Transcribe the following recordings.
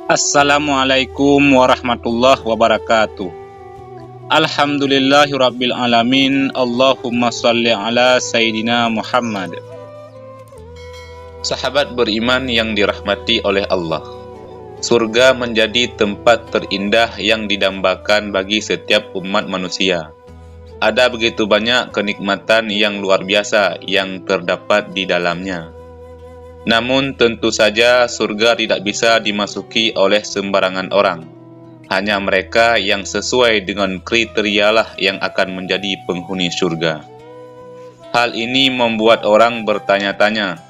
Assalamualaikum warahmatullahi wabarakatuh. Alhamdulillahirabbil alamin. Allahumma shalli ala Sayyidina Muhammad. Sahabat beriman yang dirahmati oleh Allah, surga menjadi tempat terindah yang didambakan bagi setiap umat manusia. Ada begitu banyak kenikmatan yang luar biasa yang terdapat di dalamnya. Namun tentu saja surga tidak bisa dimasuki oleh sembarangan orang. Hanya mereka yang sesuai dengan kriterialah yang akan menjadi penghuni surga. Hal ini membuat orang bertanya-tanya,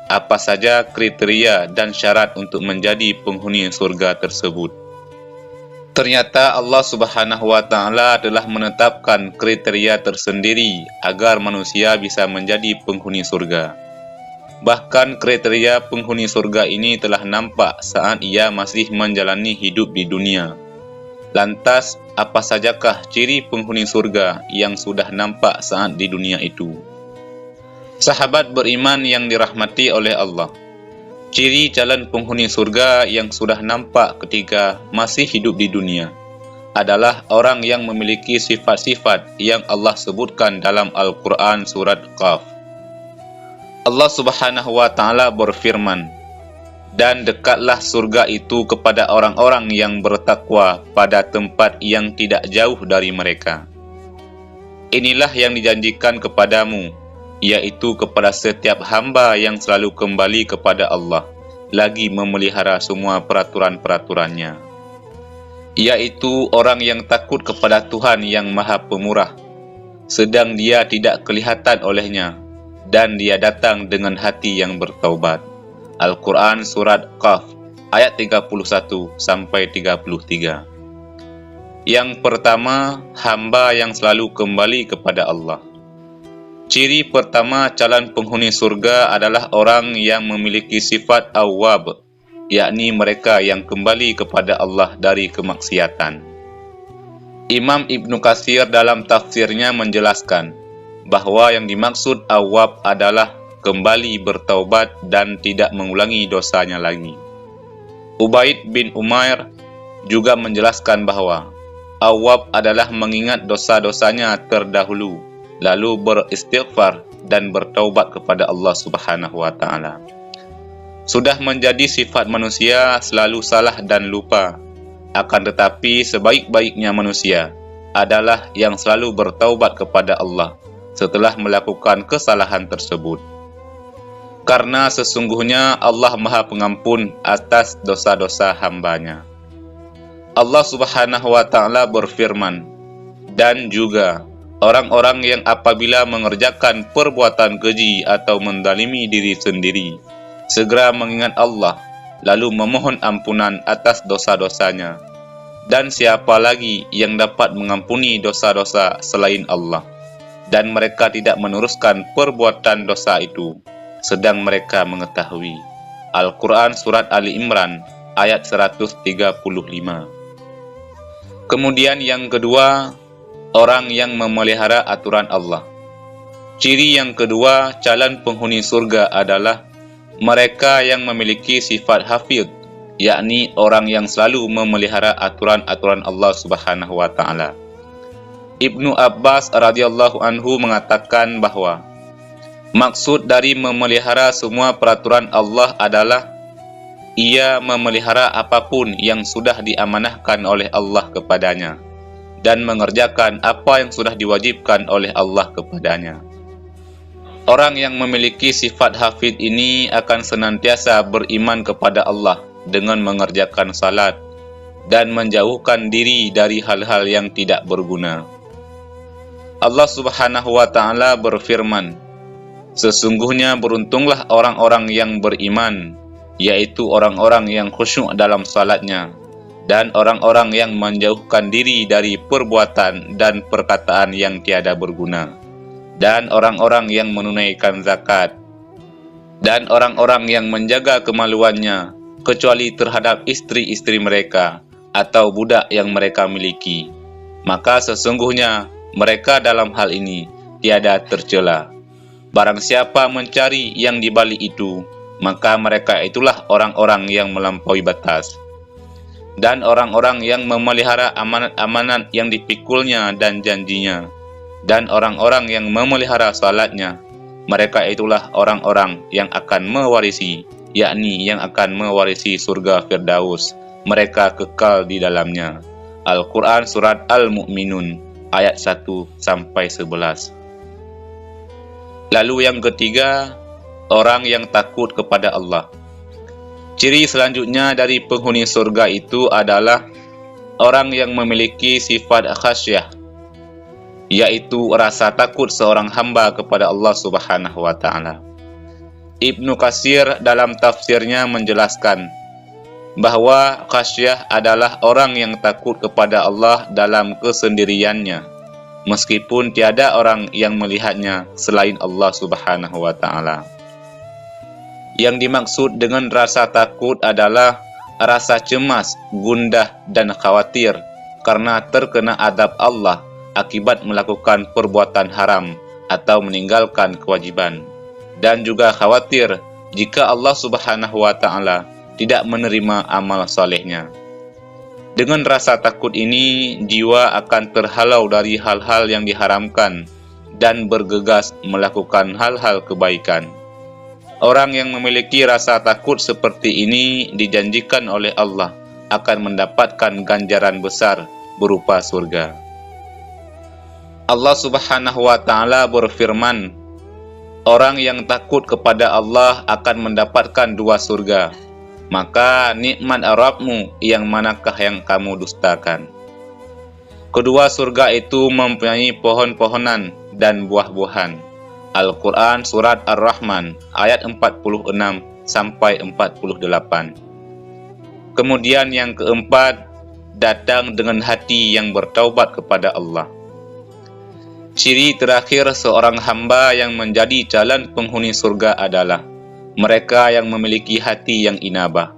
apa saja kriteria dan syarat untuk menjadi penghuni surga tersebut? Ternyata Allah Subhanahu wa Ta'ala telah menetapkan kriteria tersendiri agar manusia bisa menjadi penghuni surga. Bahkan kriteria penghuni surga ini telah nampak saat ia masih menjalani hidup di dunia. Lantas, apa sajakah ciri penghuni surga yang sudah nampak saat di dunia itu? Sahabat beriman yang dirahmati oleh Allah, ciri calon penghuni surga yang sudah nampak ketika masih hidup di dunia adalah orang yang memiliki sifat-sifat yang Allah sebutkan dalam Al-Quran surat Qaf. Allah Subhanahu wa Ta'ala berfirman, "Dan dekatlah surga itu kepada orang-orang yang bertakwa pada tempat yang tidak jauh dari mereka. Inilah yang dijanjikan kepadamu, yaitu kepada setiap hamba yang selalu kembali kepada Allah, lagi memelihara semua peraturan-peraturannya. Yaitu orang yang takut kepada Tuhan yang Maha Pemurah, sedang dia tidak kelihatan olehnya, dan dia datang dengan hati yang bertaubat." Al-Quran Surat Qaf, ayat 31-33. Yang pertama, hamba yang selalu kembali kepada Allah. Ciri pertama calon penghuni surga adalah orang yang memiliki sifat awwab, yakni mereka yang kembali kepada Allah dari kemaksiatan. Imam Ibnu Katsir dalam tafsirnya menjelaskan bahwa yang dimaksud awwab adalah kembali bertaubat dan tidak mengulangi dosanya lagi. Ubaid bin Umair juga menjelaskan bahwa awwab adalah mengingat dosa-dosanya terdahulu, lalu beristighfar dan bertaubat kepada Allah Subhanahu wa Ta'ala. Sudah menjadi sifat manusia selalu salah dan lupa, akan tetapi sebaik-baiknya manusia adalah yang selalu bertaubat kepada Allah setelah melakukan kesalahan tersebut. Karena sesungguhnya Allah Maha Pengampun atas dosa-dosa hambanya. Allah Subhanahu wa Ta'ala berfirman, "Dan juga orang-orang yang apabila mengerjakan perbuatan keji atau mendalimi diri sendiri, segera mengingat Allah, lalu memohon ampunan atas dosa-dosanya. Dan siapa lagi yang dapat mengampuni dosa-dosa selain Allah? Dan mereka tidak meneruskan perbuatan dosa itu, sedang mereka mengetahui." Al-Quran Surat Ali Imran, ayat 135. Kemudian yang kedua, orang yang memelihara aturan Allah. Ciri yang kedua calon penghuni surga adalah mereka yang memiliki sifat hafidh, yakni orang yang selalu memelihara aturan-aturan Allah Subhanahu wa Ta'ala. Ibnu Abbas radhiyallahu anhu mengatakan bahwa maksud dari memelihara semua peraturan Allah adalah ia memelihara apapun yang sudah diamanahkan oleh Allah kepadanya, dan mengerjakan apa yang sudah diwajibkan oleh Allah kepadanya. Orang yang memiliki sifat hafidh ini akan senantiasa beriman kepada Allah dengan mengerjakan salat dan menjauhkan diri dari hal-hal yang tidak berguna. Allah Subhanahu wa Ta'ala berfirman, "Sesungguhnya beruntunglah orang-orang yang beriman, yaitu orang-orang yang khusyuk dalam salatnya, dan orang-orang yang menjauhkan diri dari perbuatan dan perkataan yang tiada berguna, dan orang-orang yang menunaikan zakat, dan orang-orang yang menjaga kemaluannya, kecuali terhadap istri-istri mereka atau budak yang mereka miliki. Maka sesungguhnya mereka dalam hal ini tiada tercela. Barang siapa mencari yang di balik itu, maka mereka itulah orang-orang yang melampaui batas. dan orang-orang yang memelihara amanat-amanat yang dipikulnya dan janjinya, dan orang-orang yang memelihara salatnya. Mereka itulah orang-orang yang akan mewarisi, yakni yang akan mewarisi surga Firdaus. Mereka kekal di dalamnya. Al-Quran Surat Al-Mu'minun ayat 1-11. Lalu yang ketiga, orang yang takut kepada Allah. Ciri selanjutnya dari penghuni surga itu adalah orang yang memiliki sifat khasyah, yaitu rasa takut seorang hamba kepada Allah Subhanahu wa Ta'ala. Ibnu Katsir dalam tafsirnya menjelaskan bahwa khasyah adalah orang yang takut kepada Allah dalam kesendiriannya, meskipun tiada orang yang melihatnya selain Allah Subhanahu wa Ta'ala. Yang dimaksud dengan rasa takut adalah rasa cemas, gundah, dan khawatir karena terkena adab Allah akibat melakukan perbuatan haram atau meninggalkan kewajiban, dan juga khawatir jika Allah Subhanahu wa Ta'ala tidak menerima amal salehnya. Dengan rasa takut ini, jiwa akan terhalau dari hal-hal yang diharamkan dan bergegas melakukan hal-hal kebaikan. Orang yang memiliki rasa takut seperti ini dijanjikan oleh Allah akan mendapatkan ganjaran besar berupa surga. Allah Subhanahu wa Ta'ala berfirman, orang yang takut kepada Allah akan mendapatkan 2 surga. Maka nikmat Rabbmu yang manakah yang kamu dustakan? Kedua surga itu mempunyai pohon-pohonan dan buah-buahan. Al-Quran Surat Ar-Rahman ayat 46-48. Kemudian yang keempat, datang dengan hati yang bertaubat kepada Allah. Ciri terakhir seorang hamba yang menjadi calon penghuni surga adalah mereka yang memiliki hati yang inabah.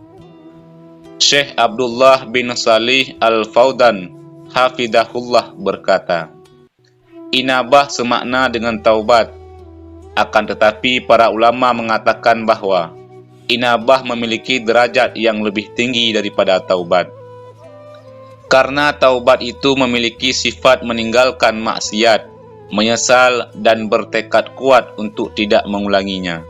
Syekh Abdullah bin Salih Al-Fawdan hafidahullah berkata, inabah semakna dengan taubat. Akan tetapi para ulama mengatakan bahwa inabah memiliki derajat yang lebih tinggi daripada taubat. Karena taubat itu memiliki sifat meninggalkan maksiat, menyesal, dan bertekad kuat untuk tidak mengulanginya.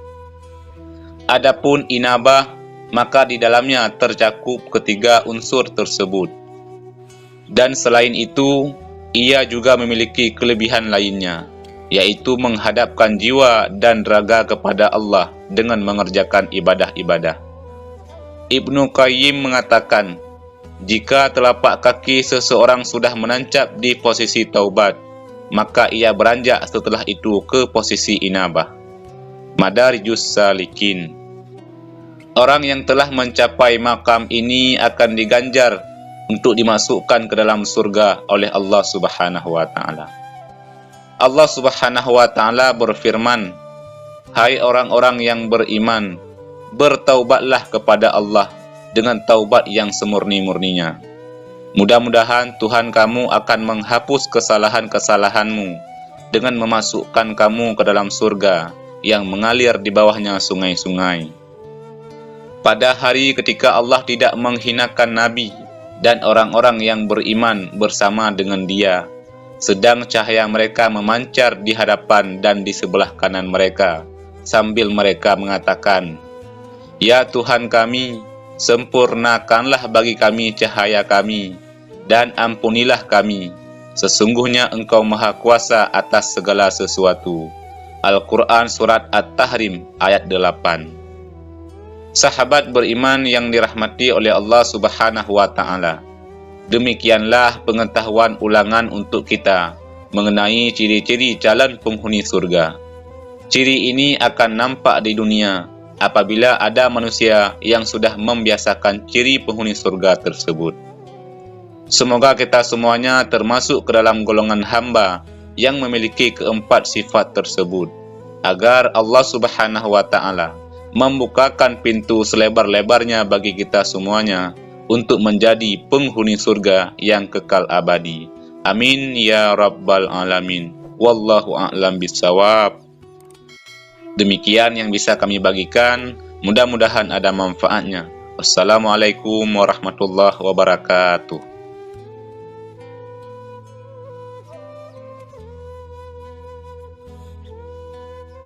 Adapun inabah, maka di dalamnya tercakup ketiga unsur tersebut. Dan selain itu, ia juga memiliki kelebihan lainnya, yaitu menghadapkan jiwa dan raga kepada Allah dengan mengerjakan ibadah-ibadah. Ibnu Qayyim mengatakan, jika telapak kaki seseorang sudah menancap di posisi taubat, maka ia beranjak setelah itu ke posisi inabah. Madarijus Salikin. Orang yang telah mencapai makam ini akan diganjar untuk dimasukkan ke dalam surga oleh Allah Subhanahu wa Ta'ala. Allah Subhanahu wa Ta'ala berfirman, hai orang-orang yang beriman, bertaubatlah kepada Allah dengan taubat yang semurni-murninya. Mudah-mudahan Tuhan kamu akan menghapus kesalahan-kesalahanmu dengan memasukkan kamu ke dalam surga yang mengalir di bawahnya sungai-sungai. Pada hari ketika Allah tidak menghinakan Nabi dan orang-orang yang beriman bersama dengan dia, sedang cahaya mereka memancar di hadapan dan di sebelah kanan mereka, sambil mereka mengatakan, ya Tuhan kami, sempurnakanlah bagi kami cahaya kami, dan ampunilah kami. Sesungguhnya Engkau Maha Kuasa atas segala sesuatu. Al-Quran Surat At-Tahrim ayat 8. Sahabat beriman yang dirahmati oleh Allah Subhanahu wa Ta'ala, demikianlah pengetahuan ulangan untuk kita mengenai ciri-ciri calon penghuni surga. Ciri ini akan nampak di dunia apabila ada manusia yang sudah membiasakan ciri penghuni surga tersebut. Semoga kita semuanya termasuk ke dalam golongan hamba yang memiliki keempat sifat tersebut, agar Allah Subhanahu wa Ta'ala membukakan pintu selebar-lebarnya bagi kita semuanya untuk menjadi penghuni surga yang kekal abadi. Amin ya Rabbal Alamin. Wallahu a'lam bishawab. Demikian yang bisa kami bagikan, mudah-mudahan ada manfaatnya. Wassalamualaikum warahmatullahi wabarakatuh.